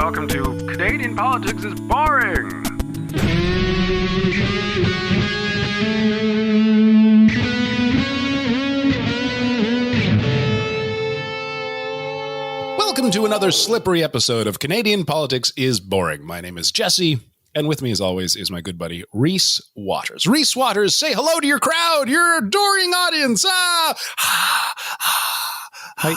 welcome to Canadian Politics is Boring. Welcome to another slippery episode of Canadian Politics is Boring. My name is Jesse, and with me as always is my good buddy Reese Waters. Reese Waters, say hello to your crowd, your adoring audience. Hi.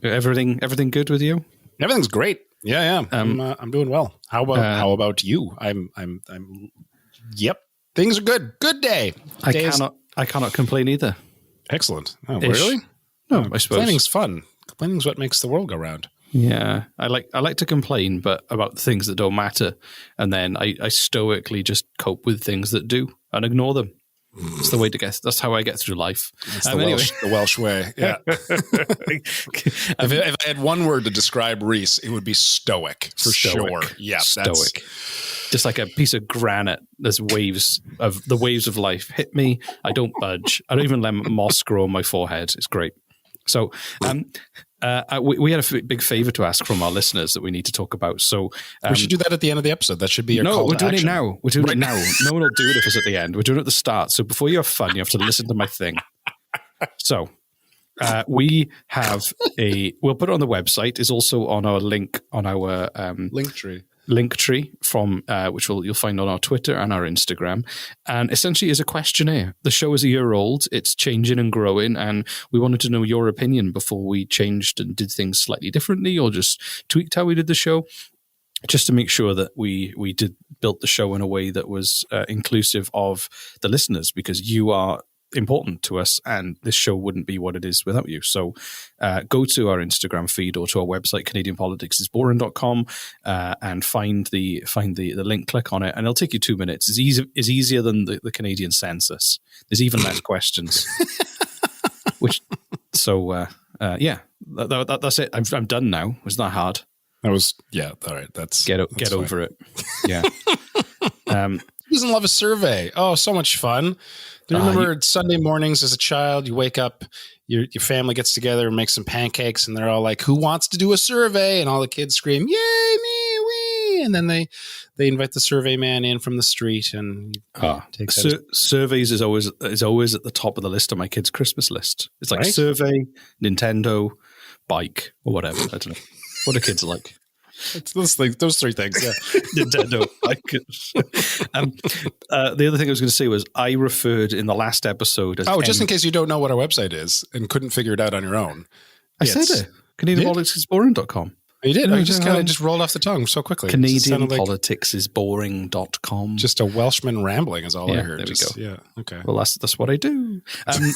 Everything good with you? Everything's great. Yeah. I'm doing well. How about you? Yep. Things are good. Good day. I cannot complain either. Excellent. Oh, Ish. really? No, I suppose Complaining's fun. Complaining's what makes the world go round. Yeah, I like to complain, but about things that don't matter, and then I stoically just cope with things that do and ignore them. It's the way to get. That's how I get through life. That's the Welsh way. Yeah. if I had one word to describe Reese, it would be stoic for sure. Yeah, stoic. Just like a piece of granite. There's waves of life hit me. I don't budge. I don't even let moss grow on my forehead. It's great. So, we had a big favor to ask from our listeners that we need to talk about. So we should do that at the end of the episode. That should be your call to action. We're doing it now. We're doing it now. No one will do it if it's at the end. We're doing it at the start. So before you have fun, you have to listen to my thing. So we have we'll put it on the website. It's also on our link on our Linktree from which you'll find on our Twitter and our Instagram, and essentially is a questionnaire. The show is a year old, it's changing and growing, and we wanted to know your opinion before we changed and did things slightly differently or just tweaked how we did the show, just to make sure that we built the show in a way that was inclusive of the listeners, because you are important to us and this show wouldn't be what it is without you. So go to our Instagram feed or to our website, CanadianPoliticsIsBoring.com, and find the link, click on it, and it'll take you 2 minutes. It's easier than the Canadian census. There's even less questions. That's it. I'm done now. It's not hard. All right. That's get over it. Yeah. Who doesn't love a survey? Oh, so much fun. Do you remember Sunday mornings as a child, you wake up, your family gets together and makes some pancakes, and they're all like, who wants to do a survey? And all the kids scream, yay, me, we. And then they invite the survey man in from the street and take surveys is always at the top of the list on my kids' Christmas list. It's like survey, Nintendo, bike, or whatever. I don't know. What are kids like? It's those three things, yeah. Nintendo. The other thing I was going to say was I referred in the last episode as just in case you don't know what our website is and couldn't figure it out on your own. I said it. CanadianPoliticsIsBoring.com. You did? You just kind of just rolled off the tongue so quickly. CanadianPoliticsIsBoring.com. Just a Welshman rambling is all I heard. There we go. Yeah, okay. Well, that's what I do.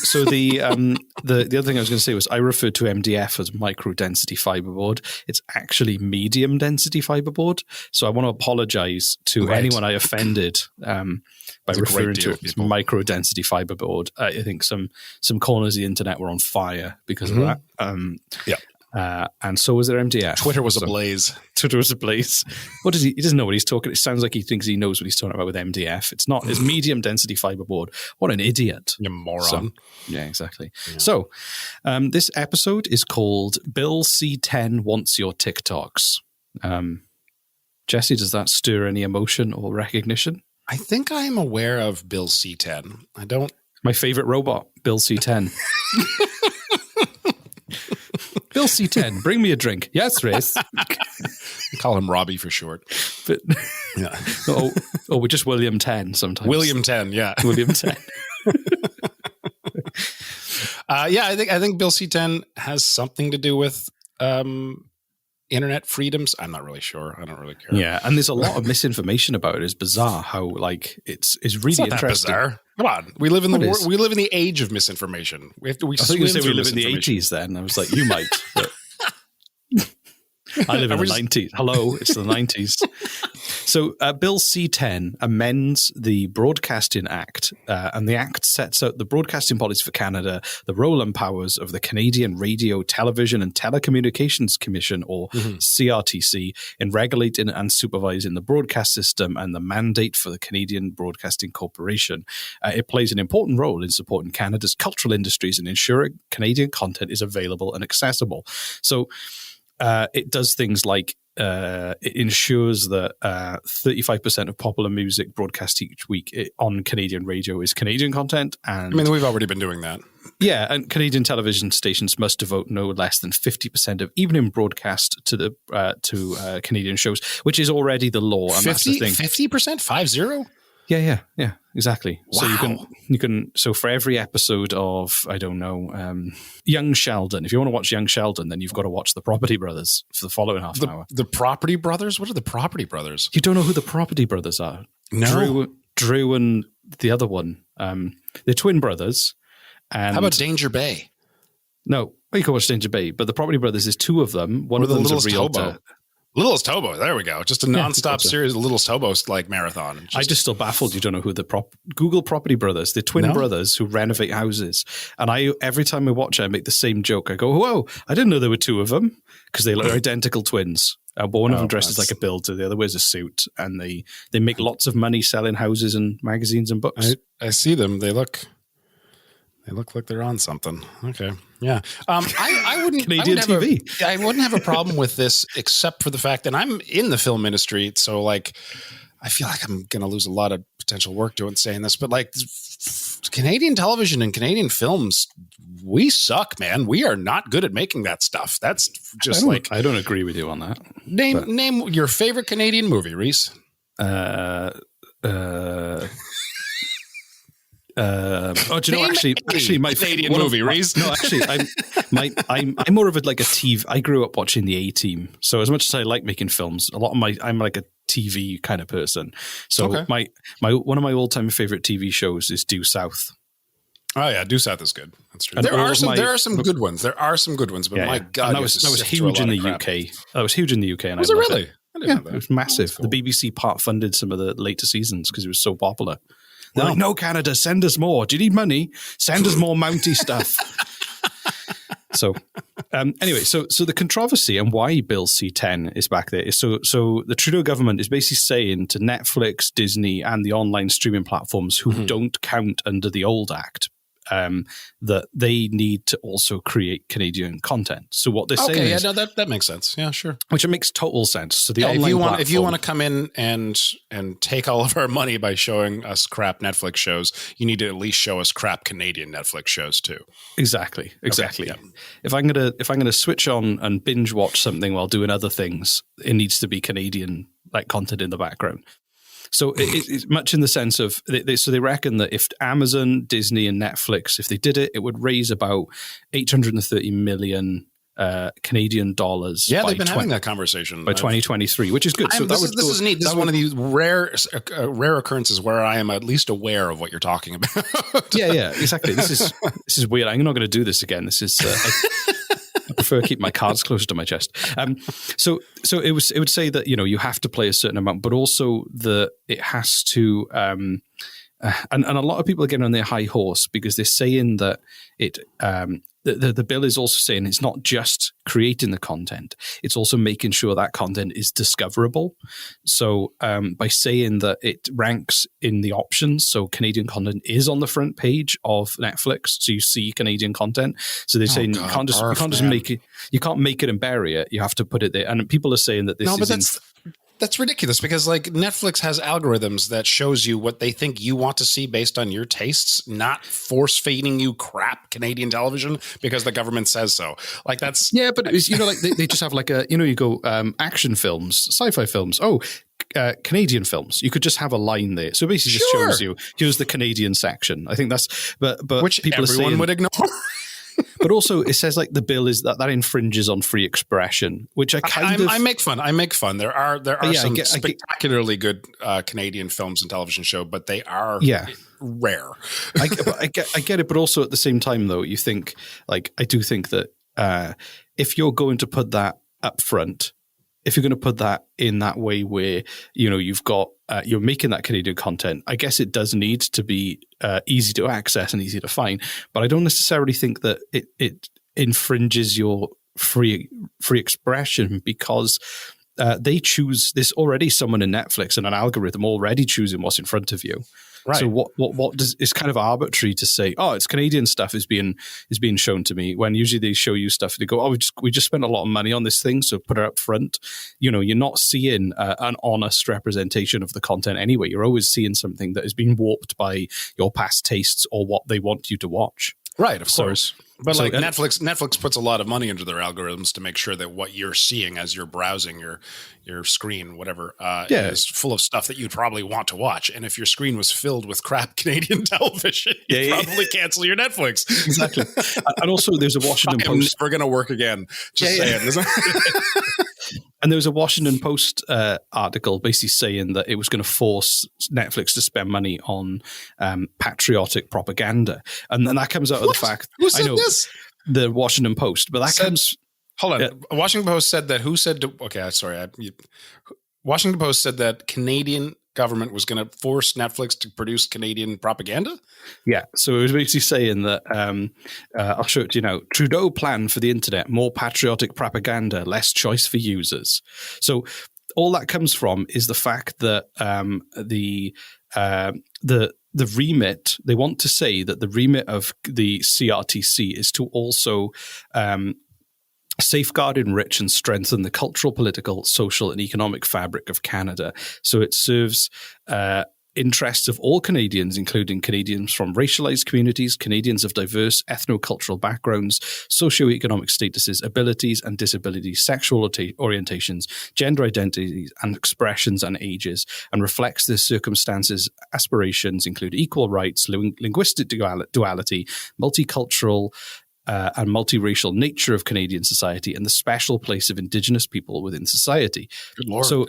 So the other thing I was going to say was I referred to MDF as micro-density fiberboard. It's actually medium-density fiberboard. So I want to apologize to anyone I offended by referring to it as micro-density fiberboard. I think some corners of the internet were on fire because of that. And so was their MDF. Twitter was ablaze. What does he doesn't know what he's talking. It sounds like he thinks he knows what he's talking about with MDF. It's not. It's medium density fiberboard. What an idiot. You moron. Yeah, exactly. Yeah. So this episode is called Bill C10 Wants Your TikToks. Jesse, does that stir any emotion or recognition? I think I am aware of Bill C10. I don't. My favorite robot, Bill C10. Bill C10, bring me a drink. Yes, Race. Call him Robbie for short. But, we're just William 10 sometimes. William 10, yeah. William 10. I think Bill C10 has something to do with internet freedoms. I'm not really sure. I don't really care. Yeah, and there's a lot of misinformation about it. It's bizarre how it's really it's not interesting. That bizarre. Come on, we live in the age of misinformation. I thought you were saying we live in the 80s. Then I was like, you might. But I live in the 90s. Hello, it's the 90s. So Bill C10 amends the Broadcasting Act, and the Act sets out the broadcasting policy for Canada, the role and powers of the Canadian Radio, Television and Telecommunications Commission, or CRTC, in regulating and supervising the broadcast system and the mandate for the Canadian Broadcasting Corporation. It plays an important role in supporting Canada's cultural industries and ensuring Canadian content is available and accessible. So it does things like it ensures that 35% of popular music broadcast each week on Canadian radio is Canadian content. And I mean, we've already been doing that. Yeah, and Canadian television stations must devote no less than 50% of evening broadcast to Canadian shows, which is already the law. And 50, that's the thing. 50%? 50? Yeah, exactly. Wow. So you can. So for every episode of, I don't know, Young Sheldon, if you want to watch Young Sheldon, then you've got to watch The Property Brothers for the following half an hour. The Property Brothers? What are the Property Brothers? You don't know who the Property Brothers are? No. Drew and the other one. They're twin brothers. And how about Danger Bay? No, you can watch Danger Bay, but the Property Brothers is two of them. One of them's a realtor. Littlest Hobo. There we go. Just a nonstop series of Littlest Hobos like marathon. I just still baffled you don't know who the Google Property Brothers, the twin brothers who renovate houses. And every time I watch it, I make the same joke. I go, whoa, I didn't know there were two of them because they look identical twins. But one of them dresses like a builder, the other wears a suit, and they make lots of money selling houses and magazines and books. I see them. They look like they're on something. Okay. Yeah. I wouldn't TV. I wouldn't have a problem with this except for the fact that I'm in the film industry. So like, I feel like I'm going to lose a lot of potential work saying this, but like Canadian television and Canadian films, we suck, man. We are not good at making that stuff. That's just I don't agree with you on that. Name your favorite Canadian movie, Reese. Do you know? Actually, my Canadian movie, Reese. No, actually, I'm more of a TV. I grew up watching the A-Team, so as much as I like making films, I'm like a TV kind of person. So my one of my all-time favorite TV shows is Due South. Oh yeah, Due South is good. That's true. There are some good ones. There are some good ones, but my God, that was huge in the UK. That was huge in the UK, and was it really? It was massive. Cool. The BBC part funded some of the later seasons because it was so popular. They're like, no, Canada, send us more. Do you need money? Send us more Mountie stuff. So anyway, so the controversy and why Bill C10 is back there is so the Trudeau government is basically saying to Netflix, Disney, and the online streaming platforms who don't count under the old act, that they need to also create Canadian content. So what they're saying is... that makes sense. Yeah, sure. Which it makes total sense. So the online if you want to come in and take all of our money by showing us crap Netflix shows, you need to at least show us crap Canadian Netflix shows too. Exactly. Okay, yeah. If I'm gonna switch on and binge watch something while doing other things, it needs to be Canadian like content in the background. So it's much in the sense of, so they reckon that if Amazon, Disney, and Netflix, if they did it, it would raise about 830 million Canadian dollars. Yeah, they've been having that conversation by 2023, which is good. So this is neat. This is one of these rare occurrences where I am at least aware of what you're talking about. yeah, exactly. This is weird. I'm not going to do this again. This is. I prefer to keep my cards closer to my chest. So it would say that you have to play a certain amount, but also it has to. And a lot of people are getting on their high horse because they're saying that it. The bill is also saying it's not just creating the content; it's also making sure that content is discoverable. So by saying that it ranks in the options, so Canadian content is on the front page of Netflix, so you see Canadian content. So they're saying you can't just make it, you can't make it and bury it. You have to put it there. And people are saying that that's ridiculous because like Netflix has algorithms that shows you what they think you want to see based on your tastes, not force feeding you crap Canadian television because the government says so. Like that's but like they just have like you go action films, sci-fi films. Canadian films. You could just have a line there. So basically, just shows you here's the Canadian section. I think that's but which people everyone would ignore. But also, it says like the bill is that infringes on free expression, which I make fun. There are some spectacularly good Canadian films and television show, but they are rare. I get it, but also at the same time, though, you think like I do think that if you're going to put that up front, if you're going to put that in that way where you've got you're making that Canadian content, I guess it does need to be easy to access and easy to find. But I don't necessarily think that it infringes your free expression because they choose. There's already someone in Netflix and an algorithm already choosing what's in front of you. Right. So what does, it's kind of arbitrary to say, oh, it's Canadian stuff is being shown to me, when usually they show you stuff, they go, oh, we just spent a lot of money on this thing, so put it up front. You know, you're not seeing an honest representation of the content anyway. You're always seeing something that has been warped by your past tastes or what they want you to watch. Right, of course. But so like Netflix puts a lot of money into their algorithms to make sure that what you're seeing as you're browsing your screen, whatever, is full of stuff that you'd probably want to watch. And if your screen was filled with crap Canadian television, you'd probably cancel your Netflix. Exactly. And also, there's a Washington Post. Never going to work again. Just saying. And there was a Washington Post article basically saying that it was going to force Netflix to spend money on patriotic propaganda. And then that comes out of the fact... Who said this? The Washington Post. But that comes... Hold on. Washington Post said that... Who said... Washington Post said that Canadian government was going to force Netflix to produce Canadian propaganda? Yeah. So it was basically saying that, I'll show it to you now, Trudeau plan for the internet, more patriotic propaganda, less choice for users. So all that comes from is the fact that the remit, they want to say that the remit of the CRTC is to also safeguard, enrich, and strengthen the cultural, political, social, and economic fabric of Canada. So it serves interests of all Canadians, including Canadians from racialized communities, Canadians of diverse ethno-cultural backgrounds, socioeconomic statuses, abilities and disabilities, sexual orientations, gender identities and expressions and ages, and reflects their circumstances, aspirations, include equal rights, linguistic duality, multicultural and multiracial nature of Canadian society, and the special place of Indigenous people within society. Good Lord, so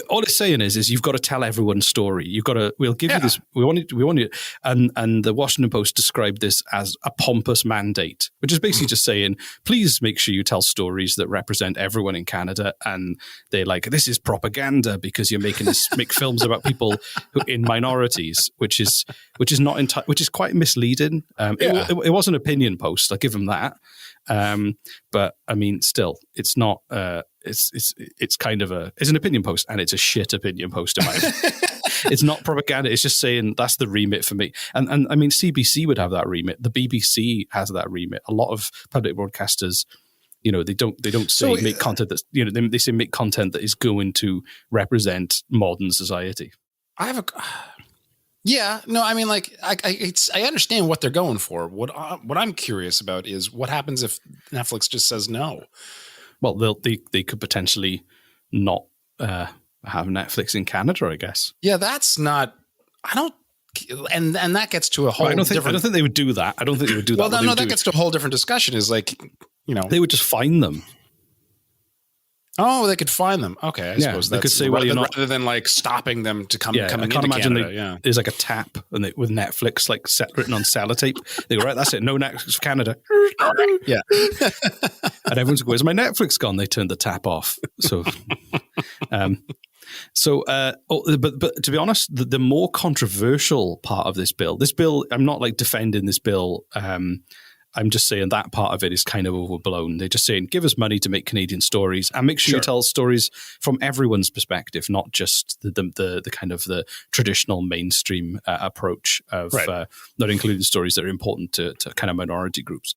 all it's saying is you've got to tell everyone's story. We'll give you this. We want you. And the Washington Post described this as a pompous mandate, which is basically just saying, please make sure you tell stories that represent everyone in Canada. And they're like, this is propaganda because you're making us make films about people who in minorities, which is quite misleading. It was an opinion post. I'll give them that. But I mean, still, it's not. It's kind of it's an opinion post, and it's a shit opinion post in my opinion. It's not propaganda. It's just saying that's the remit for me. And I mean, CBC would have that remit. The BBC has that remit. A lot of public broadcasters, you know, they don't say make content that's, you know, they say make content that is going to represent modern society. Yeah, no, I mean, like, I understand what they're going for. What I'm curious about is what happens if Netflix just says no. Well, they could potentially not have Netflix in Canada, I guess. Yeah, that's not. I don't. And that gets to a whole. I don't different. think they would do that. I don't think they would do that. Well, no, that gets to a whole different discussion. Is like, you know, they would just fine them. Oh, they could find them. Okay, I suppose they could say, well, rather than like stopping them to coming into Canada. There's like a tap and with Netflix like written on sellotape. They go, right, that's it. No Netflix for Canada. Yeah. And everyone's like, where's my Netflix gone? They turned the tap off. So, but to be honest, the more controversial part of this bill, I'm not like defending this bill. I'm just saying that part of it is kind of overblown. They're just saying, give us money to make Canadian stories and make sure you tell stories from everyone's perspective, not just the kind of the traditional mainstream approach of not including stories that are important to kind of minority groups.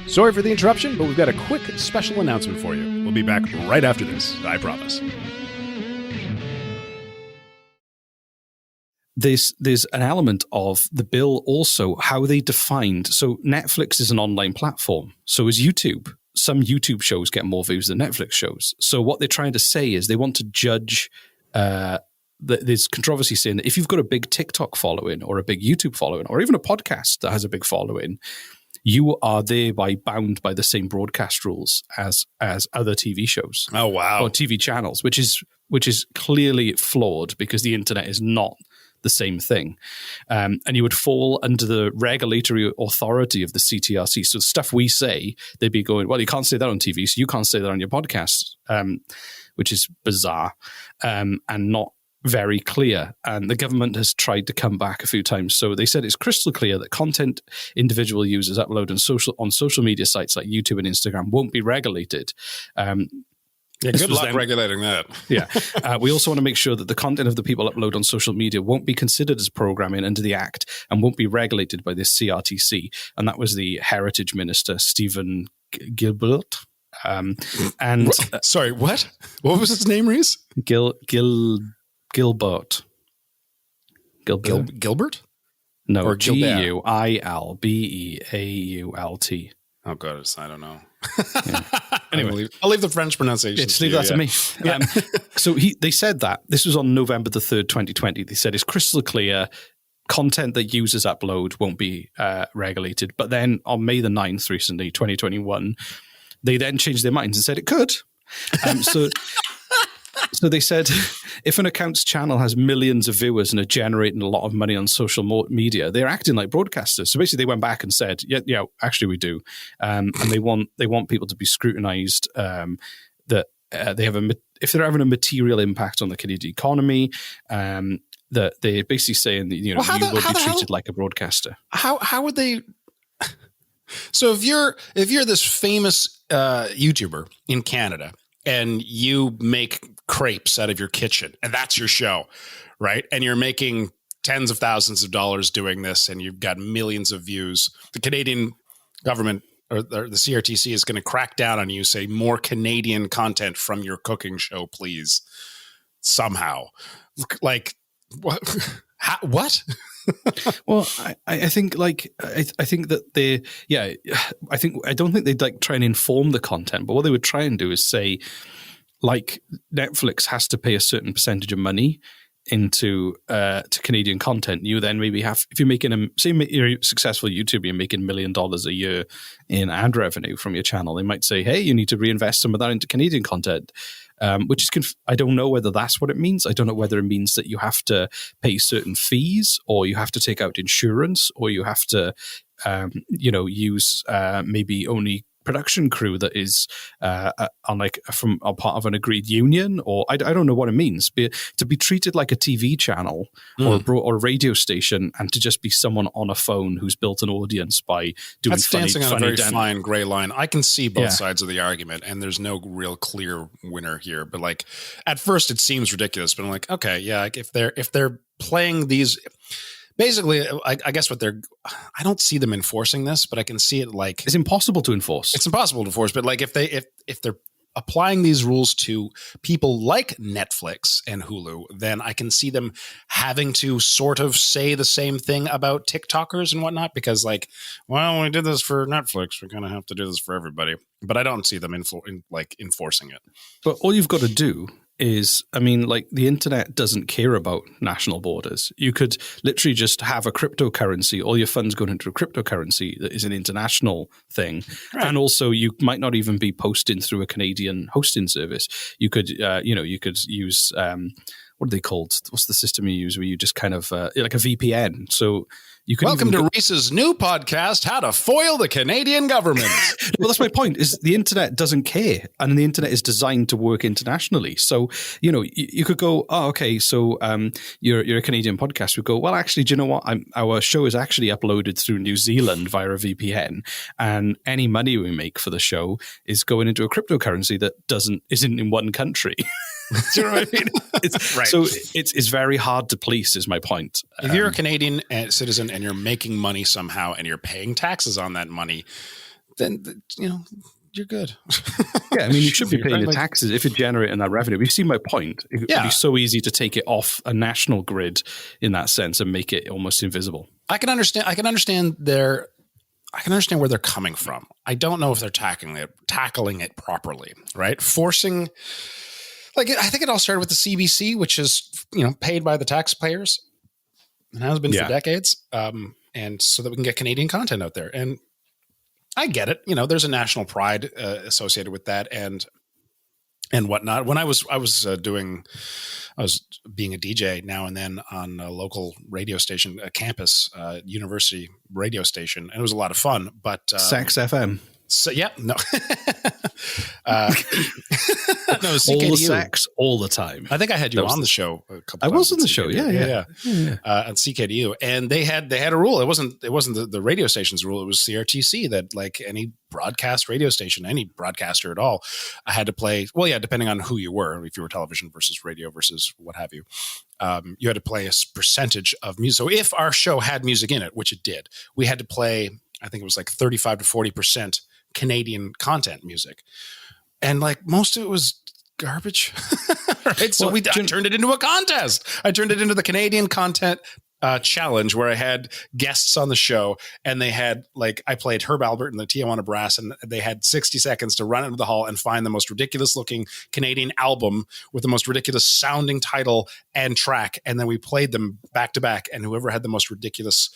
Sorry for the interruption, but we've got a quick special announcement for you. We'll be back right after this, I promise. There's an element of the bill also how they defined. So Netflix is an online platform. So is YouTube. Some YouTube shows get more views than Netflix shows. So what they're trying to say is they want to judge. There's controversy saying that if you've got a big TikTok following or a big YouTube following or even a podcast that has a big following, you are thereby bound by the same broadcast rules as other TV shows. Oh wow! Or TV channels, which is clearly flawed because the internet is not the same thing. And you would fall under the regulatory authority of the CTRC. So the stuff we say, they'd be going, well, you can't say that on TV, so you can't say that on your podcast, which is bizarre and not very clear. And the government has tried to come back a few times. So they said it's crystal clear that content individual users upload on social media sites like YouTube and Instagram won't be regulated. Yeah, This good was luck them- regulating that. Yeah. We also want to make sure that the content of the people upload on social media won't be considered as programming under the Act and won't be regulated by the CRTC. And that was the Heritage Minister, Stephen Gilbert. Sorry, what? What was his name, Reese? Gilbert. Gilbert? Gilbert? No, Or Gilbert? Gilbeault. Oh, God, I don't know. Yeah. Anyway, I'll leave the French pronunciation. Just leave that to me. So they said that. This was on November the 3rd, 2020. They said it's crystal clear. Content that users upload won't be regulated. But then on May the 9th recently, 2021, they then changed their minds and said it could. So they said, if an account's channel has millions of viewers and are generating a lot of money on social media, they're acting like broadcasters. So basically, they went back and said, yeah, actually we do, and they want people to be scrutinised that they have if they're having a material impact on the Canadian economy. That they're basically saying that you will be treated like a broadcaster. How would they? So if you're this famous YouTuber in Canada and you make crepes out of your kitchen and that's your show, right? And you're making tens of thousands of dollars doing this and you've got millions of views, the Canadian government or the CRTC is going to crack down on you, say more Canadian content from your cooking show, please, somehow. Like what? What? Well, I think I think that I don't think they'd like try and inform the content, but what they would try and do is say, like, Netflix has to pay a certain percentage of money into to Canadian content. You then maybe have, if you're making you're a successful YouTuber, you're making $1 million a year in ad revenue from your channel. They might say, hey, you need to reinvest some of that into Canadian content. Which is, I don't know whether that's what it means. I don't know whether it means that you have to pay certain fees, or you have to take out insurance, or you have to, use maybe only production crew that is from a part of an agreed union, or I don't know what it means. To be treated like a TV channel or a radio station, and to just be someone on a phone who's built an audience by doing That's dancing on a very fine gray line. I can see both sides of the argument, and there's no real clear winner here. But like at first, it seems ridiculous. But I'm like, okay, yeah, like if they're playing these. Basically, I guess I don't see them enforcing this, but I can see it like it's impossible to enforce. It's impossible to enforce, but like if they're applying these rules to people like Netflix and Hulu, then I can see them having to sort of say the same thing about TikTokers and whatnot, because like, well, we did this for Netflix, we're going to have to do this for everybody. But I don't see them enforcing it. But all you've got to do is, the internet doesn't care about national borders. You could literally just have a cryptocurrency, all your funds going into a cryptocurrency that is an international thing. Right. And also you might not even be posting through a Canadian hosting service. You could, you could use, what are they called? What's the system you use where you just kind of, like a VPN. So you could Welcome to Reese's new podcast, How to Foil the Canadian Government. Well, that's my point, is the internet doesn't care, and the internet is designed to work internationally. So, you could go, oh, okay, so you're a Canadian podcast. We go, well, actually, do you know what? Our show is actually uploaded through New Zealand via a VPN, and any money we make for the show is going into a cryptocurrency that isn't in one country. Do you know what I mean? Right. So it's very hard to police, is my point. If you're a Canadian citizen and you're making money somehow and you're paying taxes on that money, then, you're good. Yeah, you should be paying the taxes if you're generating that revenue. But you see my point. It would be so easy to take it off a national grid in that sense and make it almost invisible. I can understand where they're coming from. I don't know if they're tackling it properly, right? Forcing, like, I think it all started with the CBC, which is, paid by the taxpayers and has been for decades. And so that we can get Canadian content out there. And I get it. There's a national pride associated with that and whatnot. When I was being a DJ now and then on a local radio station, a campus university radio station, and it was a lot of fun. But Sex FM. So yeah, no, no, All CKDU. the sex, all the time. I think I had you on the show a couple I times. was on at the show. CKDU. Yeah. On CKDU, and they had a rule. It wasn't the radio station's rule. It was CRTC that like any broadcast radio station, any broadcaster at all, I had to play. Well, yeah, depending on who you were, if you were television versus radio versus what have you. You had to play a percentage of music. So if our show had music in it, which it did, we had to play, I think it was like 35 to 40% Canadian content music. And like most of it was garbage. Right. So I turned it into a contest. I turned it into the Canadian content challenge where I had guests on the show, and they had I played Herb Albert and the Tijuana Brass, and they had 60 seconds to run into the hall and find the most ridiculous looking Canadian album with the most ridiculous sounding title and track. And then we played them back to back, and whoever had the most ridiculous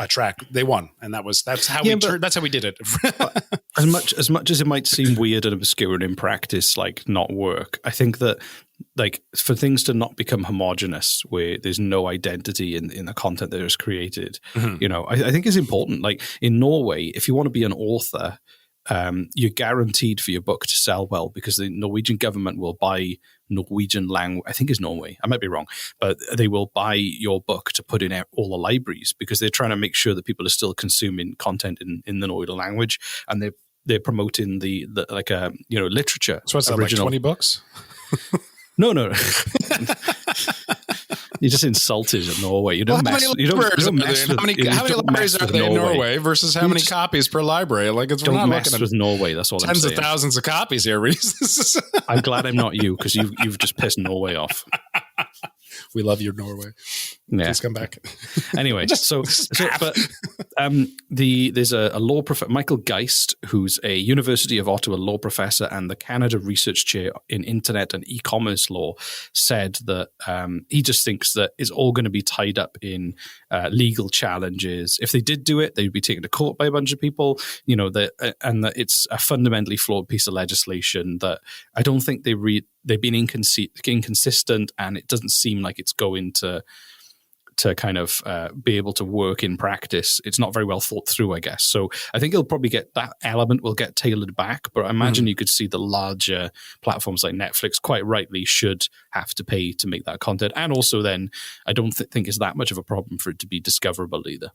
track, they won. And that's how we did it. as much as it might seem weird and obscure and in practice not work, I think that for things to not become homogenous where there's no identity in the content that is created, I think is important. Like in Norway, if you want to be an author, you're guaranteed for your book to sell well because the Norwegian government will buy Norwegian language. I think it's Norway. I might be wrong, but they will buy your book to put in all the libraries because they're trying to make sure that people are still consuming content in the Norwegian language, and they're promoting the literature. So what's that, like 20 books? No. You just insulted Norway. You don't mess. How many libraries are there in Norway versus how many copies per library? Don't mess with Norway. That's all I'm saying. Tens of thousands of copies here, Reese. I'm glad I'm not you because you've just pissed Norway off. We love you, Norway. Yeah. Please come back. Anyway, there's a law professor, Michael Geist, who's a University of Ottawa law professor and the Canada Research Chair in Internet and E-commerce Law, said that he just thinks that it's all going to be tied up in legal challenges. If they did do it, they'd be taken to court by a bunch of people, and that it's a fundamentally flawed piece of legislation that I don't think they've been inconsistent, and it doesn't seem like it's going to kind of be able to work in practice. It's not very well thought through, I guess. So I think it'll probably that element will get tailored back, but I imagine you could see the larger platforms like Netflix quite rightly should have to pay to make that content. And also then I don't think it's that much of a problem for it to be discoverable either.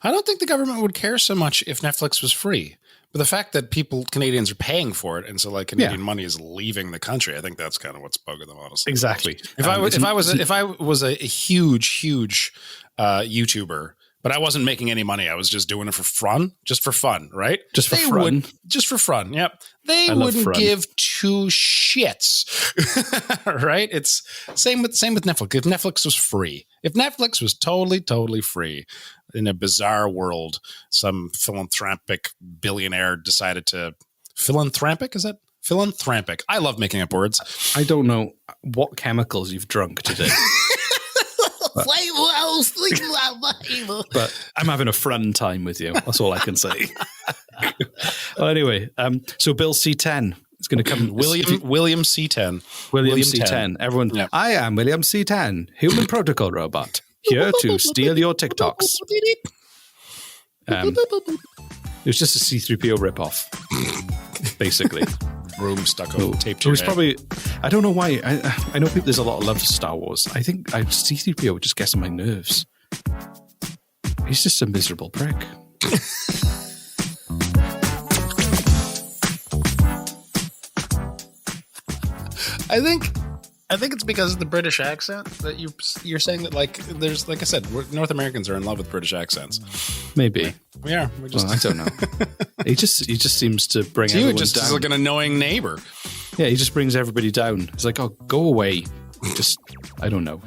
I don't think the government would care so much if Netflix was free. But the fact that Canadians are paying for it, and so Canadian money is leaving the country, I think that's kind of what's bugging them, honestly. Exactly. If I was a huge YouTuber, but I wasn't making any money, I was just doing it for fun, right? Just for fun. Just for fun. Yep. They wouldn't give two shits, right? It's same with Netflix. If Netflix was free, if Netflix was totally free in a bizarre world, some philanthropic billionaire decided to philanthropic. Is that philanthropic? I love making up words. I don't know what chemicals you've drunk today. But I'm having a fun time with you. That's all I can say. Well, anyway, so Bill C10 is going to come. William C10. William C10. Everyone, yep. I am William C10, human protocol robot, here to steal your TikToks. It was just a C-3PO ripoff, basically. Room stucco taped to it was probably, I don't know why. I know there's a lot of love for Star Wars. I think C-3PO just gets on my nerves. He's just a miserable prick. I think it's because of the British accent that you're saying that there's I said, North Americans are in love with British accents. Maybe we are. I don't know. he just seems to bring everyone down. Just like an annoying neighbor. Yeah, he just brings everybody down. It's like, oh, go away. Just, I don't know.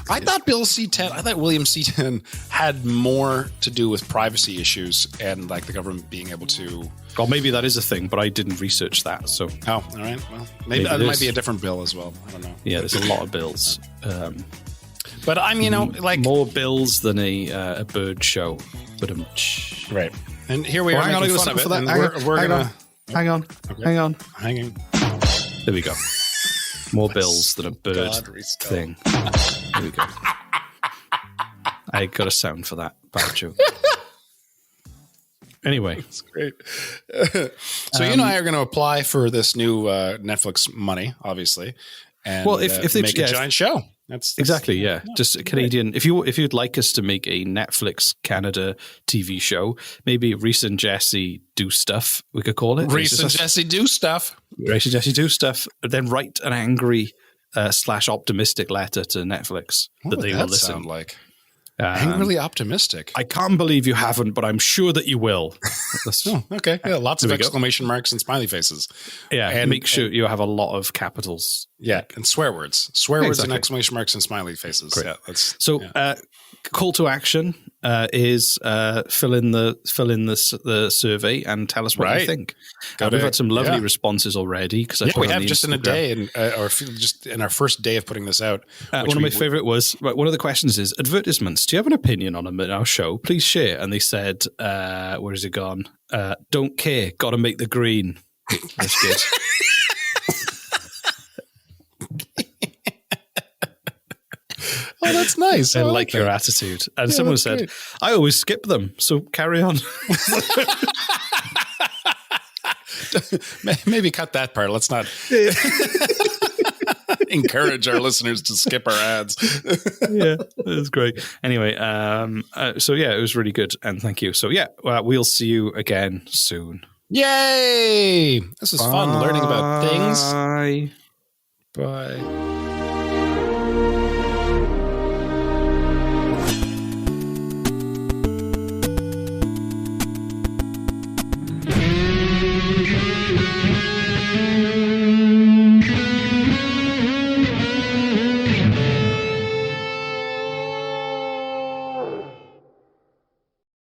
I thought Bill C10, I thought William C10 had more to do with privacy issues and the government being able to. Well, maybe that is a thing, but I didn't research that. So, all right. Well, maybe that might be a different bill as well. I don't know. Yeah, there's a lot of bills. But I'm, more bills than a bird show. But right. And here we are. Hang on, making fun of it. For that. Hang on. There we go. More bills than a bird thing. There we go. I got a sound for that bad joke. Anyway, It's great. So you and I are going to apply for this new Netflix money, obviously, and if they make a giant show. That's exactly, yeah. Just a Canadian. If you'd like us to make a Netflix Canada TV show, maybe Reese and Jesse do stuff. We could call it Reese and Jesse do stuff. Reese and Jesse do stuff. Then write an angry / optimistic letter to Netflix What that they would will that listen. sound like? Angrily optimistic. I can't believe you haven't, but I'm sure that you will. Okay. Yeah, lots of exclamation marks and smiley faces. Yeah, and make sure you have a lot of capitals. Yeah, and swear words. Swear words and Exactly. exclamation marks and smiley faces. Great. Yeah, that's So, call to action is fill in the survey and tell us what you think. We've had some lovely responses already because we have just in a day, and or just in our first day of putting this out. One of my favorite was one of the questions is advertisements. Do you have an opinion on them in our show? Please share. And they said, "Where has it gone? Don't care. Got to make the green." That's good. Oh, that's nice. I like your attitude. And someone said, great. I always skip them, so carry on. Maybe cut that part. Let's not encourage our listeners to skip our ads. Yeah, it was great. Anyway, so yeah, it was really good. And thank you. So yeah, we'll see you again soon. Yay! This is fun learning about things. Bye. Bye.